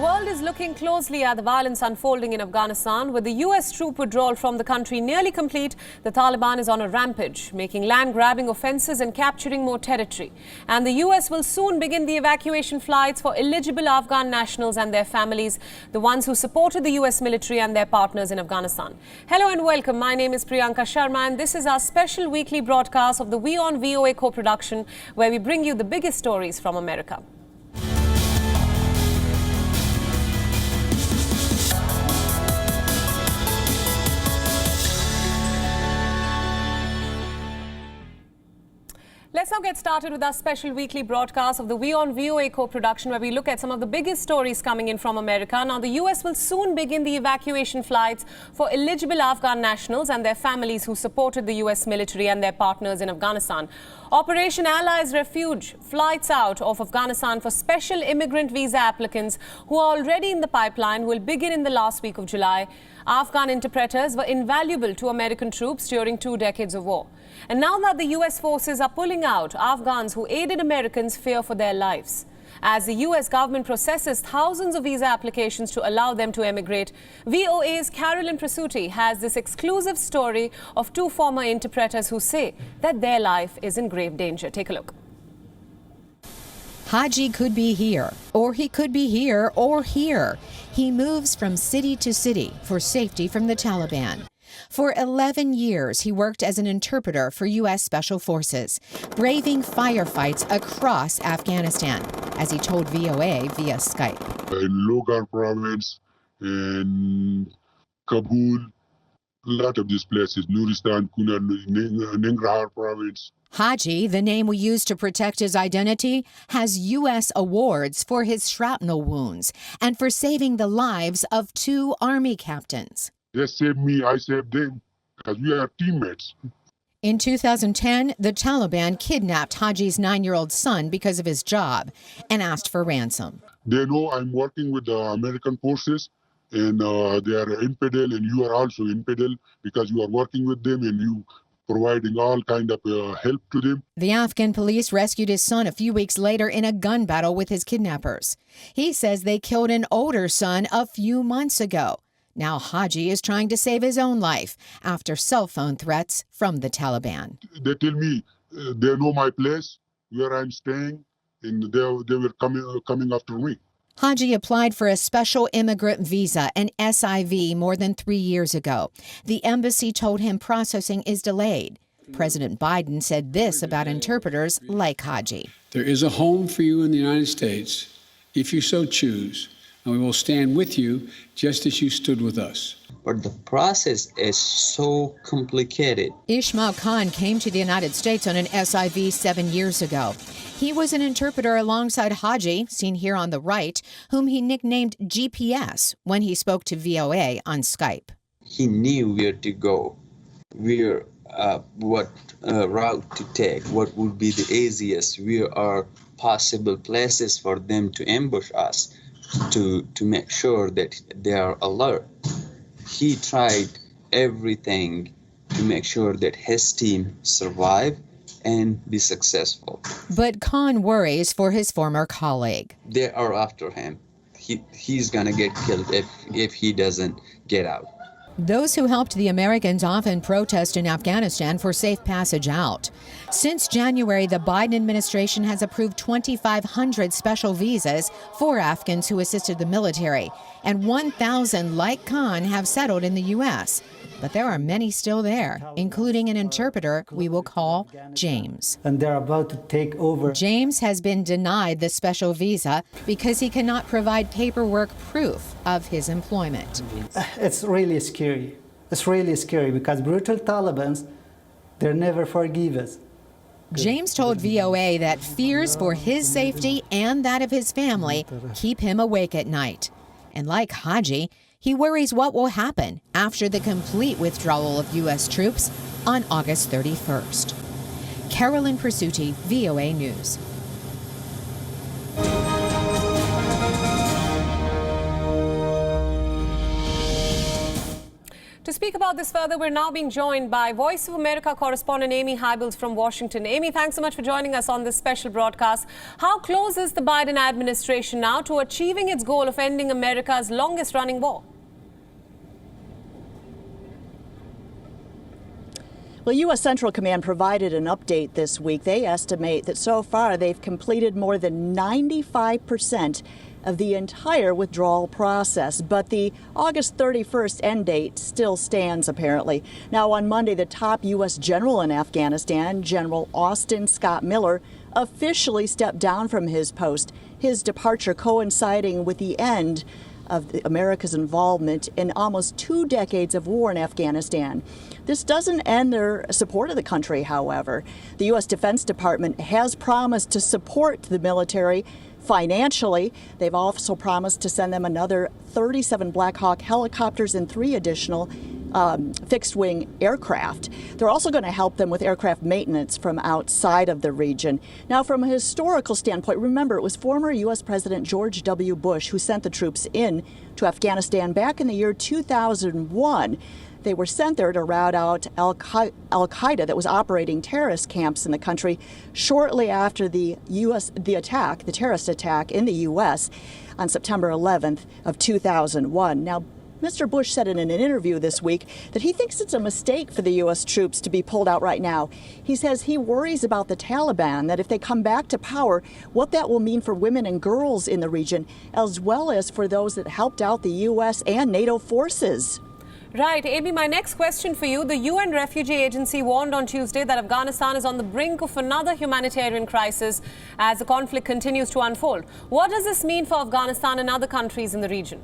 world is looking closely at the violence unfolding in Afghanistan. With the US troop withdrawal from the country nearly complete, the Taliban is on a rampage, making land-grabbing offences and capturing more territory. And the US will soon begin the evacuation flights for eligible Afghan nationals and their families, the ones who supported the US military and their partners in Afghanistan. Hello and welcome. My name is Priyanka Sharma and this is our special weekly broadcast of the WION-VOA Co-Production, where we bring you the biggest stories from America. Let's now get started with our special weekly broadcast of the WION-VOA Co-Production, where we look at some of the biggest stories coming in from America. Now, the US will soon begin the evacuation flights for eligible Afghan nationals and their families who supported the US military and their partners in Afghanistan. Operation Allies Refuge, flights out of Afghanistan for special immigrant visa applicants who are already in the pipeline, will begin in the last week of July. Afghan interpreters were invaluable to American troops during 2 decades of war. And now that the US forces are pulling out, Afghans who aided Americans fear for their lives. As the US government processes thousands of visa applications to allow them to emigrate, VOA's Carolyn Presutti has this exclusive story of 2 former interpreters who say that their life is in grave danger. Take a look. Haji could be here, or he could be here, or here. He moves from city to city for safety from the Taliban. For 11 years, he worked as an interpreter for U.S. Special Forces, braving firefights across Afghanistan, as he told VOA via Skype. In Logar province, in Kabul, a lot of these places, Nuristan, Kunar, Nangarhar province. Haji, the name we use to protect his identity, has U.S. awards for his shrapnel wounds and for saving the lives of 2 Army captains. They saved me, I saved them, because we are teammates. In 2010, the Taliban kidnapped Haji's 9-year-old son because of his job and asked for ransom. They know I'm working with the American forces, and they are infidel, and you are also infidel because you are working with them and you providing all kind of help to them. The Afghan police rescued his son a few weeks later in a gun battle with his kidnappers. He says they killed an older son a few months ago. Now Haji is trying to save his own life after cell phone threats from the Taliban. They tell me they know my place, where I'm staying, and they were coming after me. Haji applied for a special immigrant visa, an SIV, more than 3 years ago. The embassy told him processing is delayed. President Biden said this about interpreters like Haji. There is a home for you in the United States, if you so choose, and we will stand with you just as you stood with us. But the process is so complicated. Ismail Khan came to the United States on an SIV 7 years ago. He was an interpreter alongside Haji, seen here on the right, whom he nicknamed GPS when he spoke to VOA on Skype. He knew where to go, what route to take, what would be the easiest, where are possible places for them to ambush us, to make sure that they are alert. He tried everything to make sure that his team survive and be successful. But Khan worries for his former colleague. They are after him. He's gonna get killed if he doesn't get out. Those who helped the Americans often protest in Afghanistan for safe passage out. Since January, the Biden administration has approved 2,500 special visas for Afghans who assisted the military, and 1,000 like Khan have settled in the U.S. But there are many still there, including an interpreter we will call James. And they're about to take over. James has been denied the special visa because he cannot provide paperwork proof of his employment. It's really scary. It's really scary because brutal Taliban, they never forgive us. James told VOA that fears for his safety and that of his family keep him awake at night. And like Haji, he worries what will happen after the complete withdrawal of U.S. troops on August 31st. Carolyn Presutti, VOA News. To speak speak about this further, we're now being joined by Voice of America correspondent Amy Hybels from Washington. Amy, thanks so much for joining us on this special broadcast. How close is the Biden administration now to achieving its goal of ending America's longest-running war? Well, U.S. Central Command provided an update this week. They estimate that so far they've completed more than 95% of the entire withdrawal process, but the August 31st end date still stands, apparently. Now, on Monday, the top U.S. general in Afghanistan, General Austin Scott Miller, officially stepped down from his post, his departure coinciding with the end of America's involvement in almost 2 decades of war in Afghanistan. This doesn't end their support of the country, however. The U.S. Defense Department has promised to support the military financially. They've also promised to send them another 37 Black Hawk helicopters and 3 additional fixed-wing aircraft. They're also going to help them with aircraft maintenance from outside of the region. Now, from a historical standpoint, remember, it was former U.S. President George W. Bush who sent the troops in to Afghanistan back in the year 2001. They were sent there to rout out Al-Qaeda that was operating terrorist camps in the country shortly after the terrorist attack in the U.S. on September 11th of 2001. Now, Mr. Bush said in an interview this week that he thinks it's a mistake for the U.S. troops to be pulled out right now. He says he worries about the Taliban, that if they come back to power, what that will mean for women and girls in the region, as well as for those that helped out the U.S. and NATO forces. Right. Amy, my next question for you. The UN Refugee Agency warned on Tuesday that Afghanistan is on the brink of another humanitarian crisis as the conflict continues to unfold. What does this mean for Afghanistan and other countries in the region?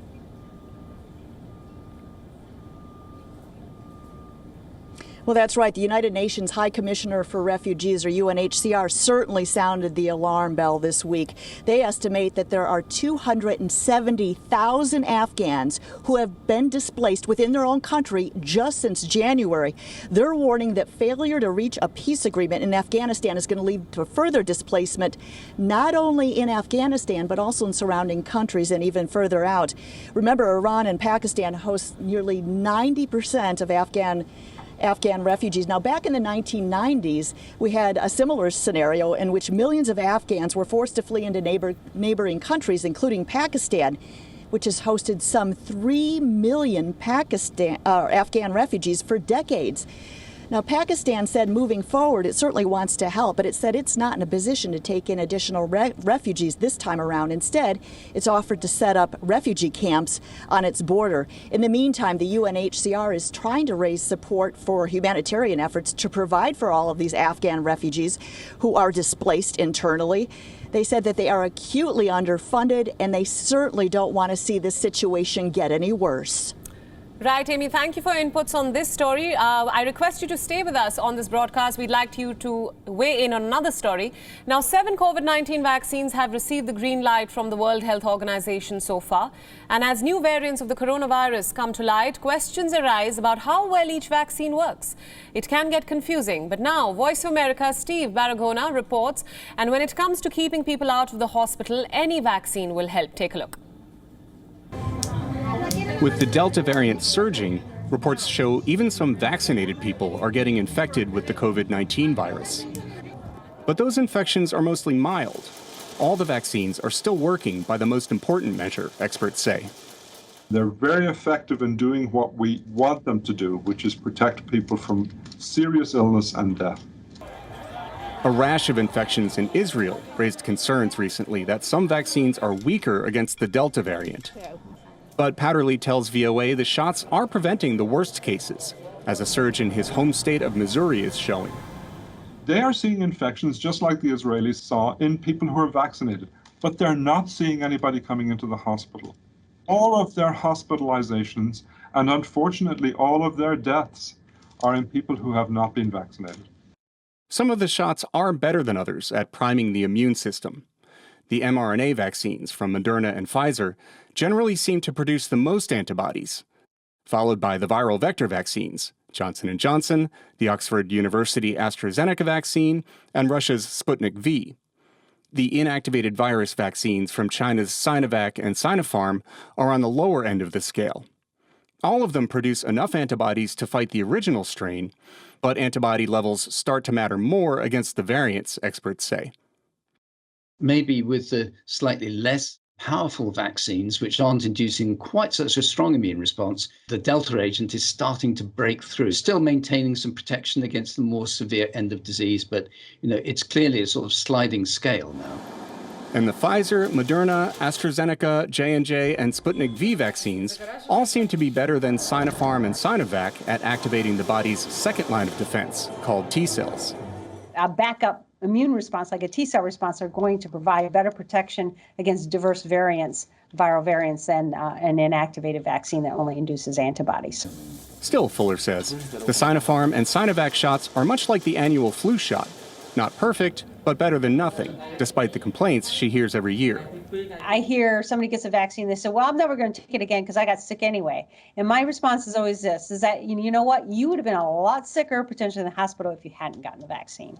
Well, that's right. The United Nations High Commissioner for Refugees, or UNHCR, certainly sounded the alarm bell this week. They estimate that there are 270,000 Afghans who have been displaced within their own country just since January. They're warning that failure to reach a peace agreement in Afghanistan is going to lead to further displacement, not only in Afghanistan, but also in surrounding countries and even further out. Remember, Iran and Pakistan host nearly 90% of Afghan refugees. Now, back in the 1990s, we had a similar scenario in which millions of Afghans were forced to flee into neighboring countries, including Pakistan, which has hosted some 3 million Afghan refugees for decades. Now, Pakistan said moving forward, it certainly wants to help, but it said it's not in a position to take in additional refugees this time around. Instead, it's offered to set up refugee camps on its border. In the meantime, the UNHCR is trying to raise support for humanitarian efforts to provide for all of these Afghan refugees who are displaced internally. They said that they are acutely underfunded, and they certainly don't want to see this situation get any worse. Right, Amy, thank you for your inputs on this story. I request you to stay with us on this broadcast. We'd like you to weigh in on another story. Now, 7 COVID-19 vaccines have received the green light from the World Health Organization so far. And as new variants of the coronavirus come to light, questions arise about how well each vaccine works. It can get confusing. But now, Voice of America's Steve Baragona reports, and when it comes to keeping people out of the hospital, any vaccine will help. Take a look. With the Delta variant surging, reports show even some vaccinated people are getting infected with the COVID-19 virus. But those infections are mostly mild. All the vaccines are still working by the most important measure, experts say. They're very effective in doing what we want them to do, which is protect people from serious illness and death. A rash of infections in Israel raised concerns recently that some vaccines are weaker against the Delta variant. But Powderly tells VOA the shots are preventing the worst cases, as a surge in his home state of Missouri is showing. They are seeing infections just like the Israelis saw in people who are vaccinated, but they're not seeing anybody coming into the hospital. All of their hospitalizations and unfortunately all of their deaths are in people who have not been vaccinated. Some of the shots are better than others at priming the immune system. The mRNA vaccines from Moderna and Pfizer generally seem to produce the most antibodies, followed by the viral vector vaccines, Johnson & Johnson, the Oxford University AstraZeneca vaccine, and Russia's Sputnik V. The inactivated virus vaccines from China's Sinovac and Sinopharm are on the lower end of the scale. All of them produce enough antibodies to fight the original strain, but antibody levels start to matter more against the variants, experts say. Maybe with the slightly less powerful vaccines, which aren't inducing quite such a strong immune response, the Delta agent is starting to break through, still maintaining some protection against the more severe end of disease, but it's clearly a sort of sliding scale now. And the Pfizer, Moderna, AstraZeneca, J&J, and Sputnik V vaccines all seem to be better than Sinopharm and Sinovac at activating the body's second line of defense, called T cells. A backup immune response, like a T cell response, are going to provide better protection against diverse variants, viral variants, than an inactivated vaccine that only induces antibodies. Still, Fuller says, the Sinopharm and Sinovac shots are much like the annual flu shot. Not perfect, but better than nothing, despite the complaints she hears every year. I hear somebody gets a vaccine, they say, well, I'm never going to take it again because I got sick anyway. And my response is always this, is that, you know what, you would have been a lot sicker, potentially in the hospital, if you hadn't gotten the vaccine.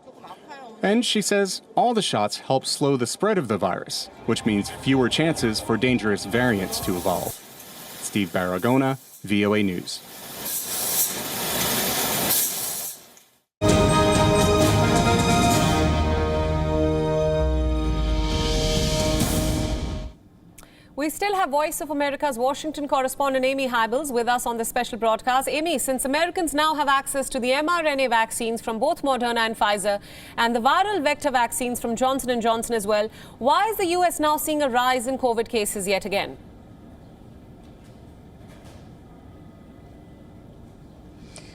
And she says all the shots help slow the spread of the virus, which means fewer chances for dangerous variants to evolve. Steve Baragona, VOA News. We still have Voice of America's Washington correspondent Amy Hybels with us on this special broadcast. Amy, since Americans now have access to the mRNA vaccines from both Moderna and Pfizer and the viral vector vaccines from Johnson & Johnson as well, why is the U.S. now seeing a rise in COVID cases yet again?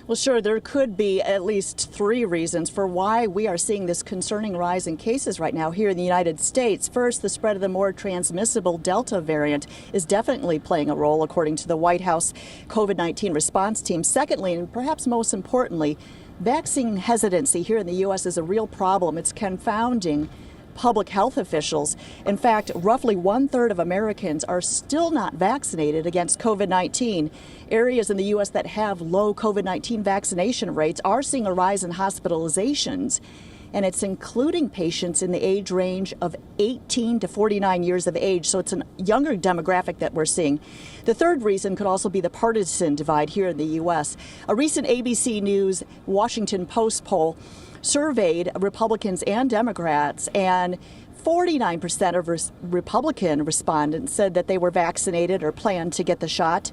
Well, sure, there could be at least 3 reasons for why we are seeing this concerning rise in cases right now here in the United States. First, the spread of the more transmissible Delta variant is definitely playing a role, according to the White House COVID-19 response team. Secondly, and perhaps most importantly, vaccine hesitancy here in the U.S. is a real problem. It's confounding public health officials. In fact, roughly 1/3 of Americans are still not vaccinated against COVID-19. Areas in the U.S. that have low COVID-19 vaccination rates are seeing a rise in hospitalizations, and it's including patients in the age range of 18 to 49 years of age. So it's a younger demographic that we're seeing. The third reason could also be the partisan divide here in the U.S. A recent ABC News Washington Post poll surveyed Republicans and Democrats, and 49% of Republican respondents said that they were vaccinated or planned to get the shot,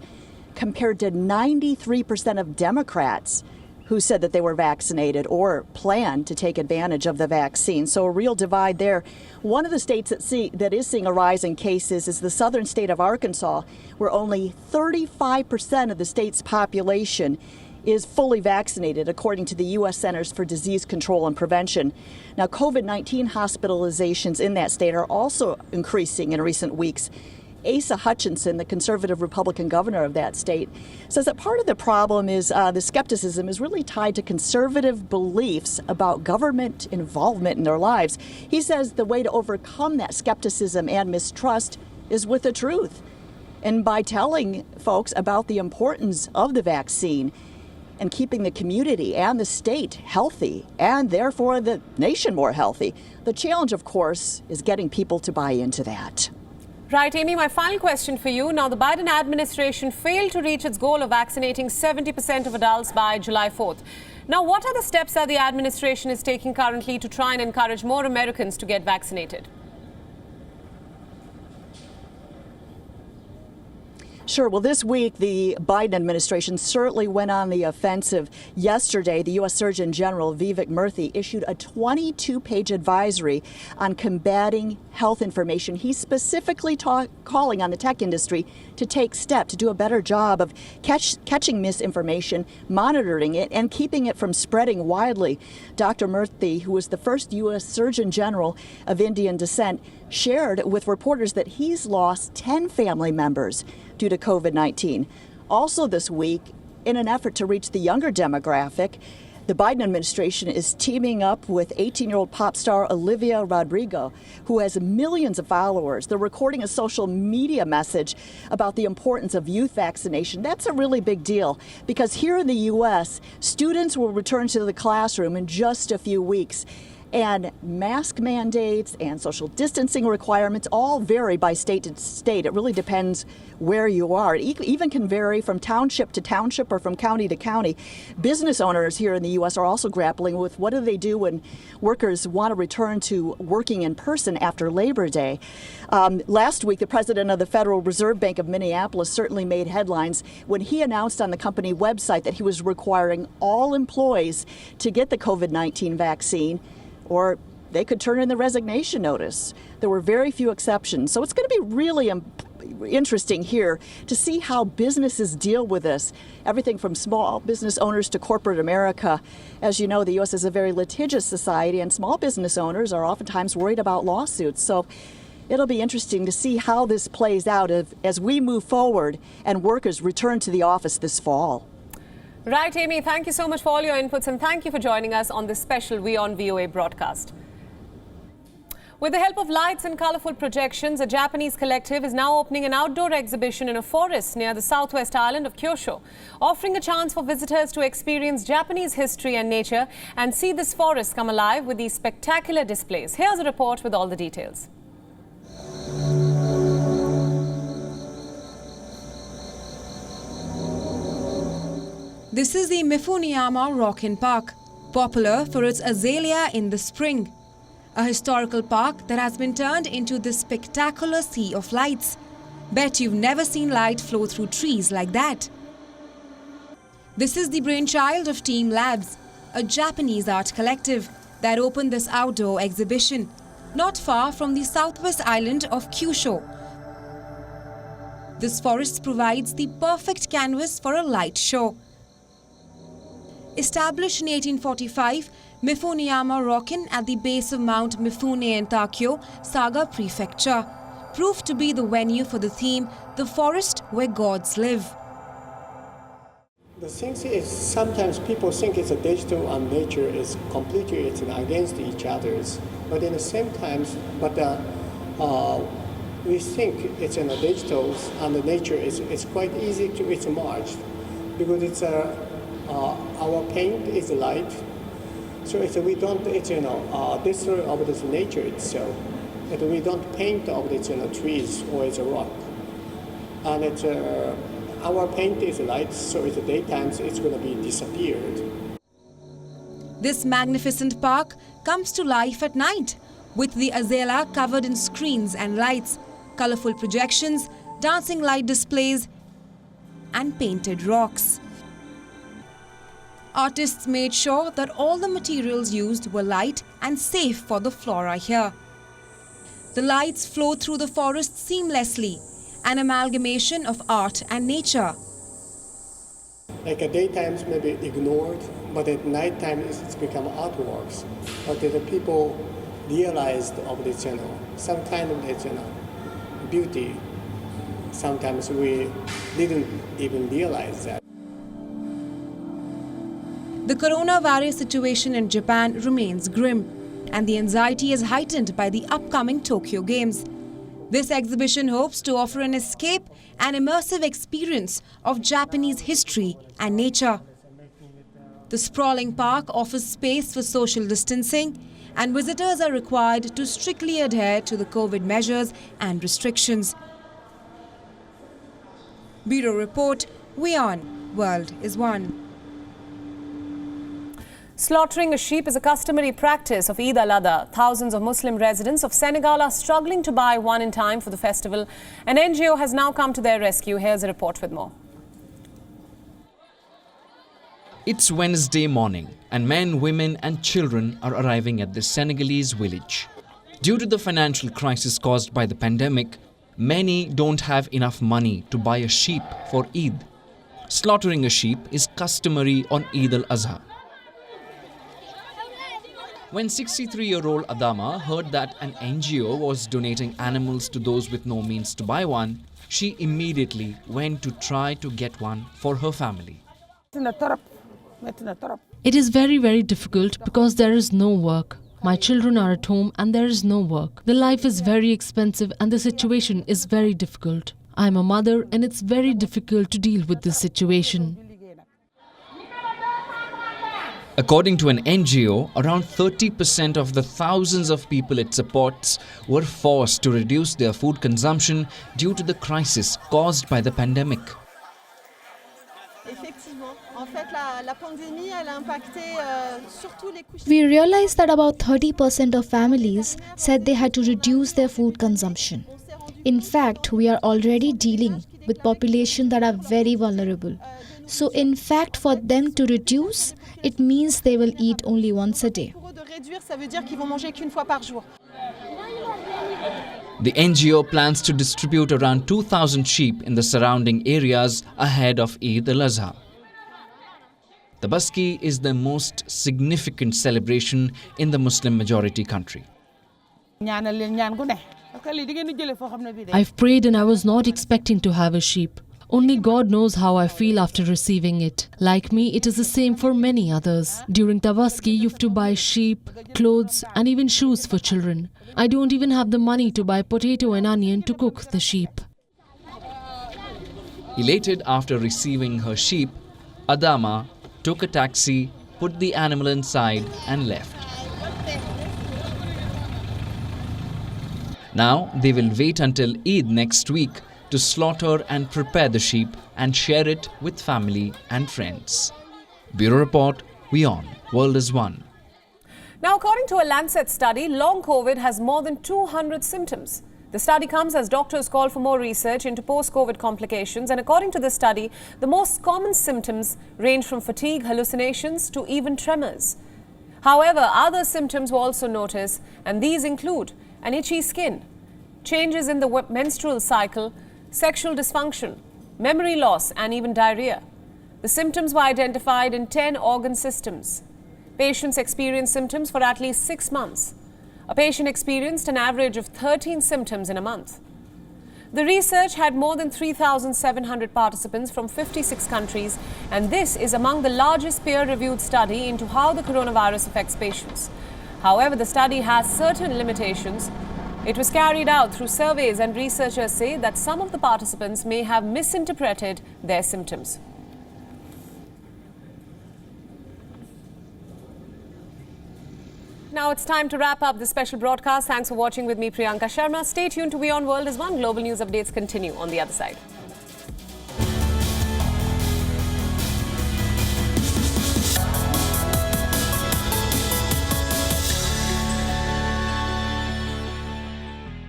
compared to 93% of Democrats who said that they were vaccinated or planned to take advantage of the vaccine. So a real divide there. One of the states that is seeing a rise in cases is the southern state of Arkansas, where only 35% of the state's population is fully vaccinated, according to the U.S. Centers for Disease Control and Prevention. Now, COVID-19 hospitalizations in that state are also increasing in recent weeks. Asa Hutchinson, the conservative Republican governor of that state, says that part of the problem is the skepticism is really tied to conservative beliefs about government involvement in their lives. He says the way to overcome that skepticism and mistrust is with the truth, and by telling folks about the importance of the vaccine and keeping the community and the state healthy, and therefore the nation more healthy. The challenge, of course, is getting people to buy into that. Right, Amy, my final question for you. Now, the Biden administration failed to reach its goal of vaccinating 70% of adults by July 4th. Now, what are the steps that the administration is taking currently to try and encourage more Americans to get vaccinated? Sure. Well, this week, the Biden administration certainly went on the offensive. Yesterday, the U.S. Surgeon General Vivek Murthy issued a 22-page advisory on combating health information. He's specifically calling on the tech industry to take steps to do a better job of catching misinformation, monitoring it, and keeping it from spreading widely. Dr. Murthy, who was the first U.S. Surgeon General of Indian descent, shared with reporters that he's lost 10 family members due to COVID-19. Also this week, in an effort to reach the younger demographic, the Biden administration is teaming up with 18-year-old pop star Olivia Rodrigo, who has millions of followers. They're recording a social media message about the importance of youth vaccination. That's a really big deal because here in the U.S., students will return to the classroom in just a few weeks. And mask mandates and social distancing requirements all vary by state to state. It really depends where you are. It even can vary from township to township or from county to county. Business owners here in the U.S. are also grappling with what do they do when workers want to return to working in person after Labor Day. Last week, the president of the Federal Reserve Bank of Minneapolis certainly made headlines when he announced on the company website that he was requiring all employees to get the COVID-19 vaccine, or they could turn in the resignation notice. There were very few exceptions. So it's going to be really interesting here to see how businesses deal with this. Everything from small business owners to corporate America. As you know, the U.S. is a very litigious society, and small business owners are oftentimes worried about lawsuits. So it'll be interesting to see how this plays out as we move forward and workers return to the office this fall. Right, Amy, thank you so much for all your inputs, and thank you for joining us on this special WION VOA broadcast. With the help of lights and colourful projections, a Japanese collective is now opening an outdoor exhibition in a forest near the southwest island of Kyushu, offering a chance for visitors to experience Japanese history and nature and see this forest come alive with these spectacular displays. Here's a report with all the details. This is the Mifune-yama Rock-in Park, popular for its azalea in the spring. A historical park that has been turned into this spectacular sea of lights. Bet you've never seen light flow through trees like that. This is the brainchild of Team Labs, a Japanese art collective that opened this outdoor exhibition, not far from the southwest island of Kyushu. This forest provides the perfect canvas for a light show. Established in 1845, Mifune-yama Rock-in at the base of Mount Mifune in Takyo, Saga Prefecture, proved to be the venue for the theme, The Forest Where Gods Live. The thing is, sometimes people think it's a digital and nature is completely against each other. But in the same time, we think it's in the digital and the nature is quite easy to merge, because our paint is light, so we don't destroy of this nature itself. But we don't paint of this trees or it's a rock, and our paint is light, so it's daytime it's going to be disappeared. This magnificent park comes to life at night, with the azalea covered in screens and lights, colorful projections, dancing light displays, and painted rocks. Artists made sure that all the materials used were light and safe for the flora here. The lights flow through the forest seamlessly, an amalgamation of art and nature. Like at daytimes maybe ignored, but at nighttime it's become artworks. But the people realized of this, some kind of this, beauty. Sometimes we didn't even realize that. The coronavirus situation in Japan remains grim, and the anxiety is heightened by the upcoming Tokyo Games. This exhibition hopes to offer an escape and immersive experience of Japanese history and nature. The sprawling park offers space for social distancing, and visitors are required to strictly adhere to the COVID measures and restrictions. Bureau Report, WION, World is One. Slaughtering a sheep is a customary practice of Eid al-Adha. Thousands of Muslim residents of Senegal are struggling to buy one in time for the festival. An NGO has now come to their rescue. Here's a report with more. It's Wednesday morning, and men, women and children are arriving at this Senegalese village. Due to the financial crisis caused by the pandemic, many don't have enough money to buy a sheep for Eid. Slaughtering a sheep is customary on Eid al-Adha. When 63-year-old Adama heard that an NGO was donating animals to those with no means to buy one, she immediately went to try to get one for her family. It is very, very difficult because there is no work. My children are at home and there is no work. The life is very expensive and the situation is very difficult. I am a mother and it's very difficult to deal with this situation. According to an NGO, around 30% of the thousands of people it supports were forced to reduce their food consumption due to the crisis caused by the pandemic. We realized that about 30% of families said they had to reduce their food consumption. In fact, we are already dealing with population that are very vulnerable. So in fact, for them to reduce, it means they will eat only once a day. The NGO plans to distribute around 2,000 sheep in the surrounding areas ahead of Eid al-Adha. The Baski is the most significant celebration in the Muslim majority country. I've prayed and I was not expecting to have a sheep. Only God knows how I feel after receiving it. Like me, it is the same for many others. During Tabaski, you have to buy sheep, clothes and even shoes for children. I don't even have the money to buy potato and onion to cook the sheep. Elated after receiving her sheep, Adama took a taxi, put the animal inside and left. Now they will wait until Eid next week to slaughter and prepare the sheep and share it with family and friends. Bureau Report, WION, World is One. Now, according to a Lancet study, long COVID has more than 200 symptoms. The study comes as doctors call for more research into post-COVID complications, and according to the study, the most common symptoms range from fatigue, hallucinations to even tremors. However, other symptoms were also noticed, and these include an itchy skin, changes in the menstrual cycle, sexual dysfunction, memory loss, and even diarrhea. The symptoms were identified in 10 organ systems. Patients experienced symptoms for at least 6 months. A patient experienced an average of 13 symptoms in a month. The research had more than 3,700 participants from 56 countries, and this is among the largest peer-reviewed study into how the coronavirus affects patients. However, the study has certain limitations. It was carried out through surveys, and researchers say that some of the participants may have misinterpreted their symptoms. Now it's time to wrap up this special broadcast. Thanks for watching with me, Priyanka Sharma. Stay tuned to WION World is One. Global news updates continue on the other side.